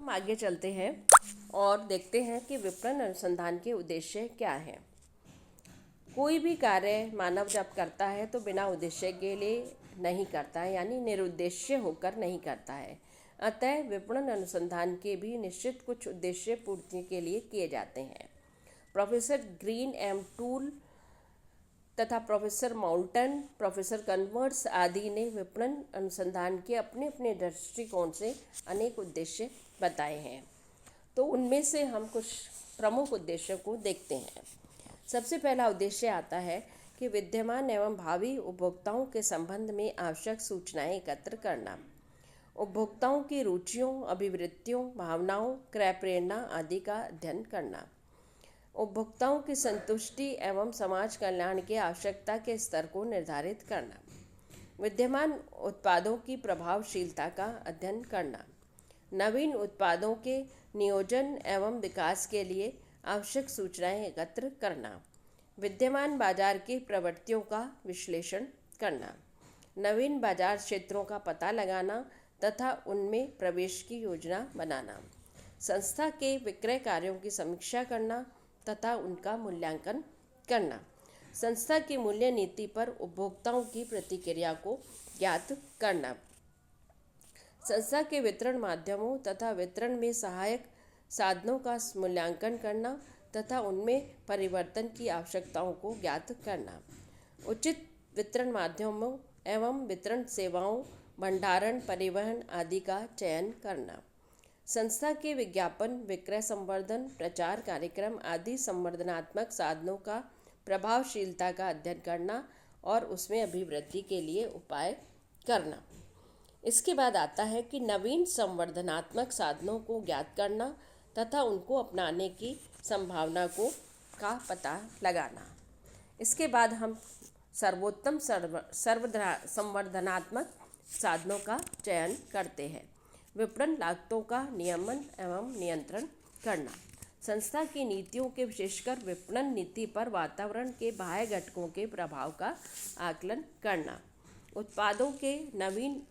हम आगे चलते हैं और देखते हैं कि विपणन अनुसंधान के उद्देश्य क्या हैं। कोई भी कार्य मानव जब करता है तो बिना उद्देश्य के लिए नहीं करता है, यानी निरुद्देश्य होकर नहीं करता है। अतः विपणन अनुसंधान के भी निश्चित कुछ उद्देश्य पूर्ति के लिए किए जाते हैं। प्रोफेसर ग्रीन एम टूल तथा प्रोफेसर माउंटन, प्रोफेसर कन्वर्स आदि ने विपणन अनुसंधान के अपने अपने दृष्टिकोण से अनेक उद्देश्य बताए हैं। तो उनमें से हम कुछ प्रमुख उद्देश्यों को देखते हैं। सबसे पहला उद्देश्य आता है कि विद्यमान एवं भावी उपभोक्ताओं के संबंध में आवश्यक सूचनाएं एकत्र करना, उपभोक्ताओं की रुचियों, अभिवृत्तियों, भावनाओं, क्रय प्रेरणा आदि का अध्ययन करना, उपभोक्ताओं की संतुष्टि एवं समाज कल्याण की आवश्यकता के स्तर को निर्धारित करना, विद्यमान उत्पादों की प्रभावशीलता का अध्ययन करना, नवीन उत्पादों के नियोजन एवं विकास के लिए आवश्यक सूचनाएं एकत्र करना, विद्यमान बाजार की प्रवृत्तियों का विश्लेषण करना, नवीन बाजार क्षेत्रों का पता लगाना तथा उनमें प्रवेश की योजना बनाना, संस्था के विक्रय कार्यों की समीक्षा करना तथा उनका मूल्यांकन करना, संस्था की मूल्य नीति पर उपभोक्ताओं की प्रतिक्रिया को ज्ञात करना, संस्था के वितरण माध्यमों तथा वितरण में सहायक साधनों का मूल्यांकन करना तथा उनमें परिवर्तन की आवश्यकताओं को ज्ञात करना, उचित वितरण माध्यमों एवं वितरण सेवाओं, भंडारण, परिवहन आदि का चयन करना, संस्था के विज्ञापन, विक्रय संवर्धन, प्रचार कार्यक्रम आदि संवर्धनात्मक साधनों का प्रभावशीलता का अध्ययन करना और उसमें अभिवृद्धि के लिए उपाय करना। इसके बाद आता है कि नवीन संवर्धनात्मक साधनों को ज्ञात करना तथा उनको अपनाने की संभावना का पता लगाना। इसके बाद हम सर्वोत्तम संवर्धनात्मक साधनों का चयन करते हैं। विपणन लागतों का नियमन एवं नियंत्रण करना, संस्था की नीतियों के विशेषकर विपणन नीति पर वातावरण के बाह्य घटकों के प्रभाव का आकलन करना, उत्पादों के नवीन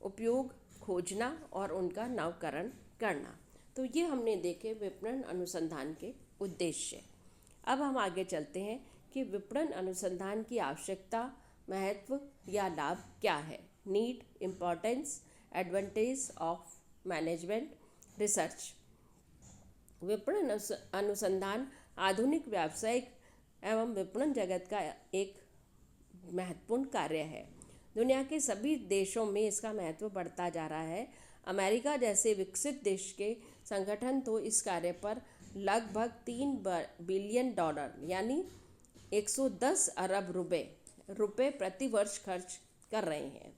उपयोग खोजना और उनका नवकरण करना। तो ये हमने देखे विपणन अनुसंधान के उद्देश्य। अब हम आगे चलते हैं कि विपणन अनुसंधान की आवश्यकता, महत्व या लाभ क्या है। Need, importance, advantage of management research. विपणन अनुसंधान आधुनिक व्यावसायिक एवं विपणन जगत का एक महत्वपूर्ण कार्य है। दुनिया के सभी देशों में इसका महत्व बढ़ता जा रहा है। अमेरिका जैसे विकसित देश के संगठन तो इस कार्य पर लगभग $3 बिलियन यानी 110 अरब रुपए प्रति वर्ष खर्च कर रहे हैं।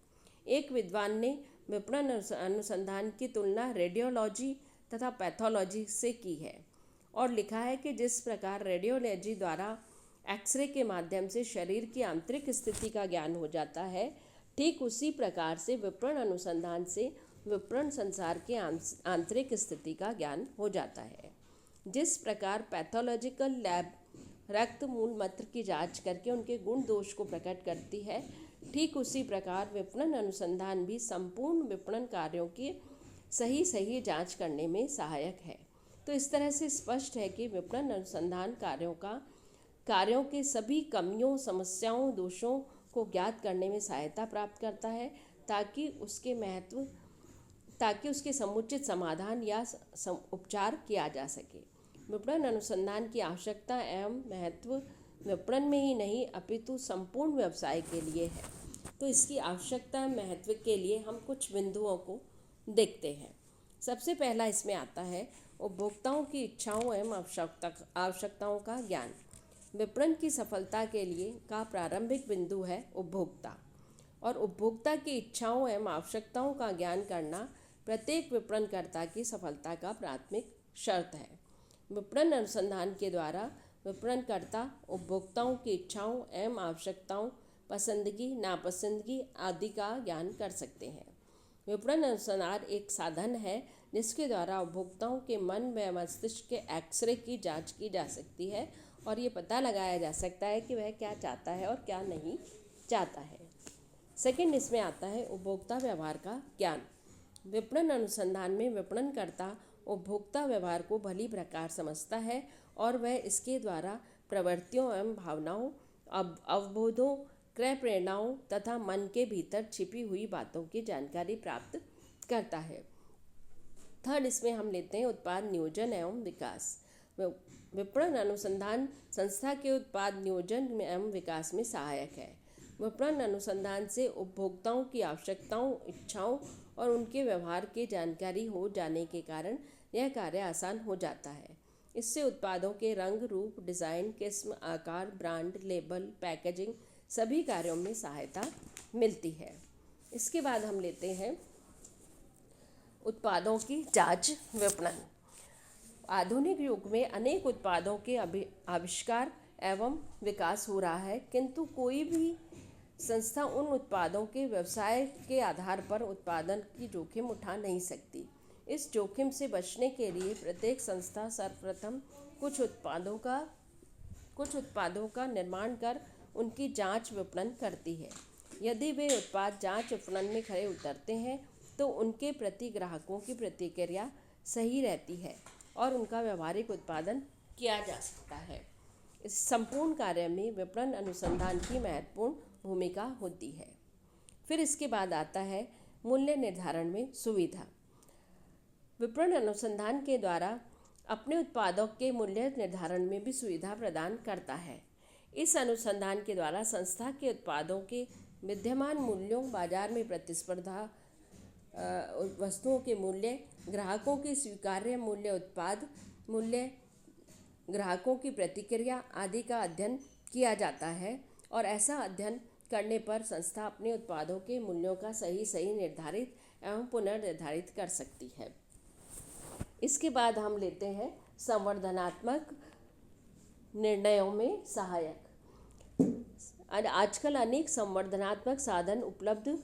एक विद्वान ने विपणन अनुसंधान की तुलना रेडियोलॉजी तथा पैथोलॉजी से की है और लिखा है कि जिस प्रकार रेडियोलॉजी द्वारा एक्सरे के माध्यम से शरीर की आंतरिक स्थिति का ज्ञान हो जाता है, ठीक उसी प्रकार से विपणन अनुसंधान से विपणन संसार के आंतरिक स्थिति का ज्ञान हो जाता है। जिस प्रकार पैथोलॉजिकल लैब रक्त मूल मूत्र की जांच करके उनके गुण दोष को प्रकट करती है, ठीक उसी प्रकार विपणन अनुसंधान भी संपूर्ण विपणन कार्यों की सही जांच करने में सहायक है। तो इस तरह से स्पष्ट है कि विपणन अनुसंधान कार्यों के सभी कमियों, समस्याओं, दोषों को ज्ञात करने में सहायता प्राप्त करता है ताकि उसके समुचित समाधान या उपचार किया जा सके। विपणन अनुसंधान की आवश्यकता एवं महत्व विपणन में ही नहीं अपितु संपूर्ण व्यवसाय के लिए है। तो इसकी आवश्यकता महत्व के लिए हम कुछ बिंदुओं को देखते हैं। सबसे पहला इसमें आता है उपभोक्ताओं की इच्छाओं एवं आवश्यकताओं का ज्ञान। विपणन की सफलता के लिए का प्रारंभिक बिंदु है उपभोक्ता, और उपभोक्ता की इच्छाओं एवं आवश्यकताओं का ज्ञान करना प्रत्येक विपणनकर्ता की सफलता का प्राथमिक शर्त है। विपणन अनुसंधान के द्वारा विपणनकर्ता उपभोक्ताओं की इच्छाओं एवं आवश्यकताओं, पसंदगी, नापसंदगी आदि का ज्ञान कर सकते हैं। विपणन अनुसंधान एक साधन है जिसके द्वारा उपभोक्ताओं के मन व मस्तिष्क के एक्सरे की जांच की जा सकती है और ये पता लगाया जा सकता है कि वह क्या चाहता है और क्या नहीं चाहता है। सेकंड इसमें आता है उपभोक्ता व्यवहार का ज्ञान। विपणन अनुसंधान में विपणनकर्ता उपभोक्ता व्यवहार को भली प्रकार समझता है और वह इसके द्वारा प्रवृत्तियों एवं भावनाओं, अवबोधों, क्रय प्रेरणाओं तथा मन के भीतर छिपी हुई बातों की जानकारी प्राप्त करता है। थर्ड इसमें हम लेते हैं उत्पाद नियोजन एवं विकास। विपणन अनुसंधान संस्था के उत्पाद नियोजन एवं विकास में सहायक है। विपणन अनुसंधान से उपभोक्ताओं की आवश्यकताओं, इच्छाओं और उनके व्यवहार की जानकारी हो जाने के कारण यह कार्य आसान हो जाता है। इससे उत्पादों के रंग, रूप, डिज़ाइन, किस्म, आकार, ब्रांड, लेबल, पैकेजिंग सभी कार्यों में सहायता मिलती है। इसके बाद हम लेते हैं उत्पादों की जांच विपणन। आधुनिक युग में अनेक उत्पादों के आविष्कार एवं विकास हो रहा है, किंतु कोई भी संस्था उन उत्पादों के व्यवसाय के आधार पर उत्पादन की जोखिम उठा नहीं सकती। इस जोखिम से बचने के लिए प्रत्येक संस्था सर्वप्रथम कुछ उत्पादों का निर्माण कर उनकी जांच विपणन करती है। यदि वे उत्पाद जांच विपणन में खरे उतरते हैं तो उनके प्रति ग्राहकों की प्रतिक्रिया सही रहती है और उनका व्यावहारिक उत्पादन किया जा सकता है। इस संपूर्ण कार्य में विपणन अनुसंधान की महत्वपूर्ण भूमिका होती है। फिर इसके बाद आता है मूल्य निर्धारण में सुविधा। विपणन अनुसंधान के द्वारा अपने उत्पादों के मूल्य निर्धारण में भी सुविधा प्रदान करता है। इस अनुसंधान के द्वारा संस्था के उत्पादों के विद्यमान मूल्यों, बाजार में प्रतिस्पर्धा, वस्तुओं के मूल्य, ग्राहकों की स्वीकार्य मूल्य, उत्पाद मूल्य, ग्राहकों की प्रतिक्रिया आदि का अध्ययन किया जाता है और ऐसा अध्ययन करने पर संस्था अपने उत्पादों के मूल्यों का सही निर्धारित एवं पुनर्निर्धारित कर सकती है। इसके बाद हम लेते हैं संवर्धनात्मक निर्णयों में सहायक। आजकल अनेक संवर्धनात्मक साधन उपलब्ध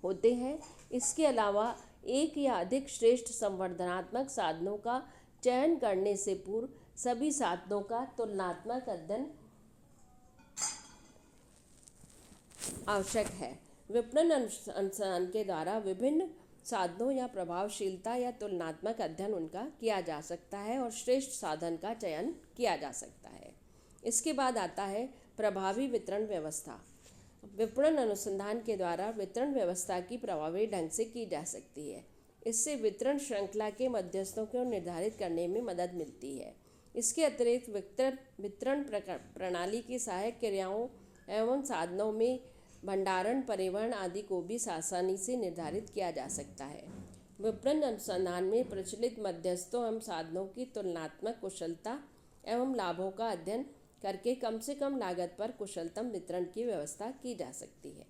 होते हैं। इसके अलावा एक या अधिक श्रेष्ठ संवर्धनात्मक साधनों का चयन करने से पूर्व सभी साधनों का तुलनात्मक अध्ययन आवश्यक है। विपणन अनुसंधान के द्वारा विभिन्न साधनों या प्रभावशीलता या तुलनात्मक अध्ययन उनका किया जा सकता है और श्रेष्ठ साधन का चयन किया जा सकता है। इसके बाद आता है प्रभावी वितरण व्यवस्था। विपणन अनुसंधान के द्वारा वितरण व्यवस्था की प्रभावी ढंग से की जा सकती है। इससे वितरण श्रृंखला के मध्यस्थों को निर्धारित करने में मदद मिलती है। इसके अतिरिक्त वितरण प्रणाली की सहायक क्रियाओं एवं साधनों में भंडारण, परिवहन आदि को भी आसानी से निर्धारित किया जा सकता है। विपणन अनुसंधान में प्रचलित मध्यस्थों एवं साधनों की तुलनात्मक कुशलता एवं लाभों का अध्ययन करके कम से कम लागत पर कुशलतम वितरण की व्यवस्था की जा सकती है।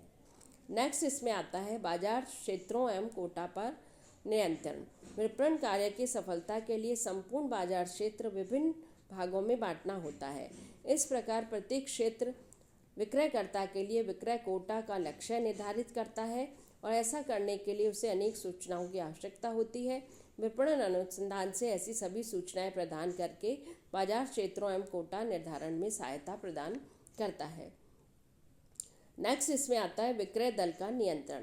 नेक्स्ट इसमें आता है बाजार क्षेत्रों एवं कोटा पर नियंत्रण। विपणन कार्य की सफलता के लिए संपूर्ण बाजार क्षेत्र विभिन्न भागों में बांटना होता है। इस प्रकार प्रत्येक क्षेत्र विक्रयकर्ता के लिए विक्रय कोटा का लक्ष्य निर्धारित करता है और ऐसा करने के लिए उसे अनेक सूचनाओं की आवश्यकता होती है। विपणन अनुसंधान से ऐसी सभी सूचनाएं प्रदान करके बाजार क्षेत्रों एवं कोटा निर्धारण में सहायता प्रदान करता है। नेक्स्ट इसमें आता है विक्रय दल का नियंत्रण।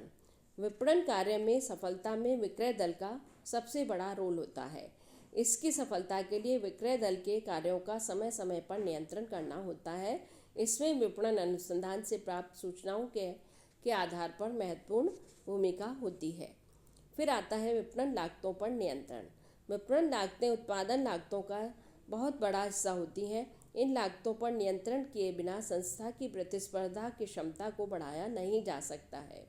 विपणन कार्य में सफलता में विक्रय दल का सबसे बड़ा रोल होता है। इसकी सफलता के लिए विक्रय दल के कार्यों का समय समय पर नियंत्रण करना होता है। इसमें विपणन अनुसंधान से प्राप्त सूचनाओं के आधार पर महत्वपूर्ण भूमिका होती है। फिर आता है विपणन लागतों पर नियंत्रण। विपणन लागतें उत्पादन लागतों का बहुत बड़ा हिस्सा होती हैं। इन लागतों पर नियंत्रण किए बिना संस्था की प्रतिस्पर्धा की क्षमता को बढ़ाया नहीं जा सकता है।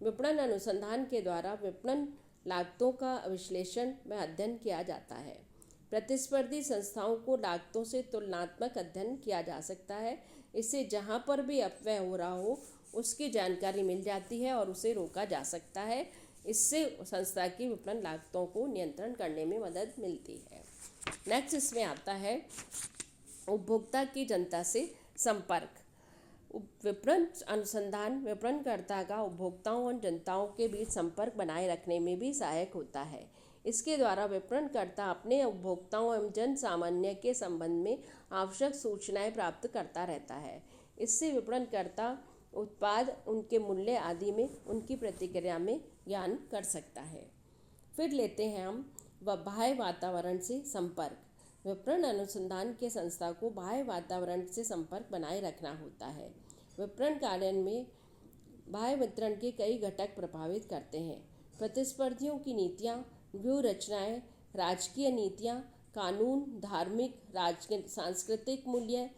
विपणन अनुसंधान के द्वारा विपणन लागतों का विश्लेषण व अध्ययन किया जाता है। प्रतिस्पर्धी संस्थाओं को लागतों से तुलनात्मक अध्ययन किया जा सकता है। इससे जहां पर भी अपव्यय हो रहा हो उसकी जानकारी मिल जाती है और उसे रोका जा सकता है। इससे संस्था की विपणन लागतों को नियंत्रण करने में मदद मिलती है। नेक्स्ट इसमें आता है उपभोक्ता की जनता से संपर्क। विपणन अनुसंधान विपणनकर्ता का उपभोक्ताओं और जनताओं के बीच संपर्क बनाए रखने में भी सहायक होता है। इसके द्वारा विपणनकर्ता अपने उपभोक्ताओं एवं जन सामान्य के संबंध में आवश्यक सूचनाएं प्राप्त करता रहता है। इससे विपणनकर्ता उत्पाद, उनके मूल्य आदि में उनकी प्रतिक्रिया में ज्ञान कर सकता है। फिर लेते हैं हम व बाह्य वातावरण से संपर्क। विपणन अनुसंधान के संस्था को बाह्य वातावरण से संपर्क बनाए रखना होता है। विपणन कार्यान्वयन में बाह्य वितरण के कई घटक प्रभावित करते हैं। प्रतिस्पर्धियों की नीतियाँ, व्यूह रचनाएँ, राजकीय नीतियाँ, कानून, धार्मिक, सांस्कृतिक मूल्य,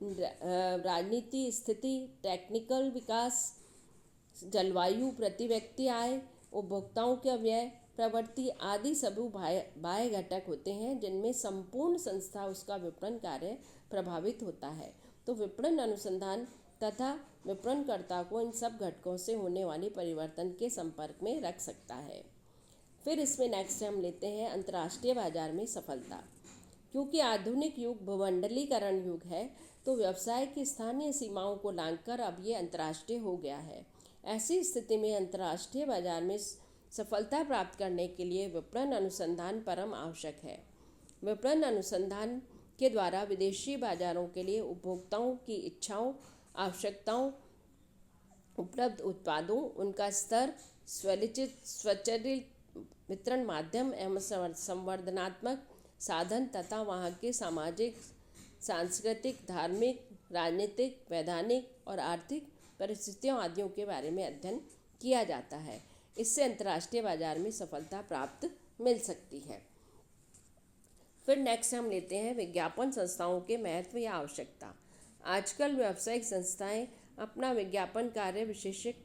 राजनीति स्थिति, टेक्निकल विकास, जलवायु, प्रति व्यक्ति आय, उपभोक्ताओं के व्यय, प्रवृत्ति आदि सभी बाह्य घटक होते हैं जिनमें संपूर्ण संस्था उसका विपणन कार्य प्रभावित होता है। तो विपणन अनुसंधान तथा विपणनकर्ता को इन सब घटकों से होने वाले परिवर्तन के संपर्क में रख सकता है। फिर इसमें नेक्स्ट हम लेते हैं अंतर्राष्ट्रीय बाजार में सफलता। क्योंकि आधुनिक युग भूमंडलीकरण युग है, तो व्यवसाय की स्थानीय सीमाओं को लांघकर अब ये अंतर्राष्ट्रीय हो गया है। ऐसी स्थिति में अंतर्राष्ट्रीय बाजार में सफलता प्राप्त करने के लिए विपणन अनुसंधान परम आवश्यक है। विपणन अनुसंधान के द्वारा विदेशी बाजारों के लिए उपभोक्ताओं की इच्छाओं, आवश्यकताओं, उपलब्ध उत्पादों, उनका स्तर, स्वचालित वितरण माध्यम एवं संवर्धनात्मक साधन तथा वहाँ के सामाजिक, सांस्कृतिक, धार्मिक, राजनीतिक, वैधानिक और आर्थिक परिस्थितियों आदियों के बारे में अध्ययन किया जाता है। इससे अंतर्राष्ट्रीय बाजार में सफलता प्राप्त मिल सकती है। फिर नेक्स्ट हम लेते हैं विज्ञापन संस्थाओं के महत्व या आवश्यकता। आजकल व्यावसायिक संस्थाएं अपना विज्ञापन कार्य विशेषज्ञ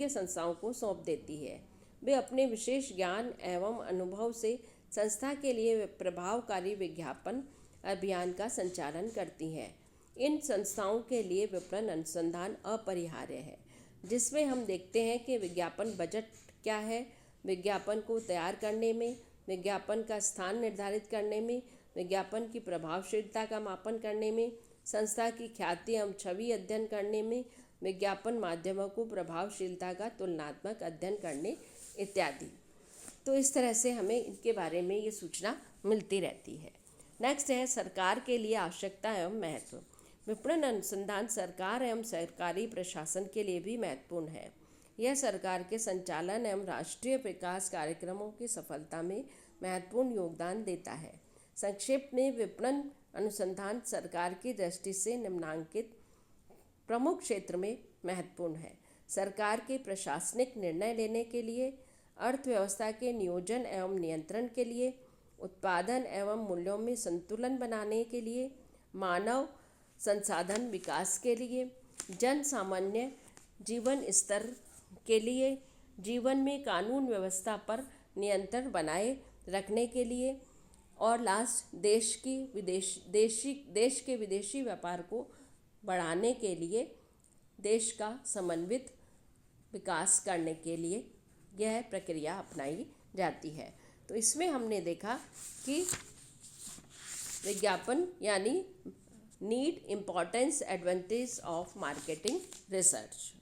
संस्थाओं को सौंप देती है। वे अपने विशेष ज्ञान एवं अनुभव से संस्था के लिए प्रभावकारी विज्ञापन अभियान का संचालन करती हैं। इन संस्थाओं के लिए विपणन अनुसंधान अपरिहार्य है, जिसमें हम देखते हैं कि विज्ञापन बजट क्या है, विज्ञापन को तैयार करने में, विज्ञापन का स्थान निर्धारित करने में, विज्ञापन की प्रभावशीलता का मापन करने में, संस्था की ख्याति एवं छवि अध्ययन करने में, विज्ञापन माध्यमों को प्रभावशीलता का तुलनात्मक अध्ययन करने इत्यादि। तो इस तरह से हमें इनके बारे में ये सूचना मिलती रहती है। नेक्स्ट है सरकार के लिए आवश्यकता एवं महत्व। विपणन अनुसंधान सरकार एवं सरकारी प्रशासन के लिए भी महत्वपूर्ण है। यह सरकार के संचालन एवं राष्ट्रीय विकास कार्यक्रमों की सफलता में महत्वपूर्ण योगदान देता है। संक्षेप में विपणन अनुसंधान सरकार की दृष्टि से निम्नलिखित प्रमुख क्षेत्र में महत्वपूर्ण है। सरकार के प्रशासनिक निर्णय लेने के लिए, अर्थव्यवस्था के नियोजन एवं नियंत्रण के लिए, उत्पादन एवं मूल्यों में संतुलन बनाने के लिए, मानव संसाधन विकास के लिए, जन सामान्य जीवन स्तर के लिए, जीवन में कानून व्यवस्था पर नियंत्रण बनाए रखने के लिए, और लास्ट देश के विदेशी व्यापार को बढ़ाने के लिए, देश का समन्वित विकास करने के लिए यह प्रक्रिया अपनाई जाती है। तो इसमें हमने देखा कि विज्ञापन यानी need, importance, advantage of marketing research.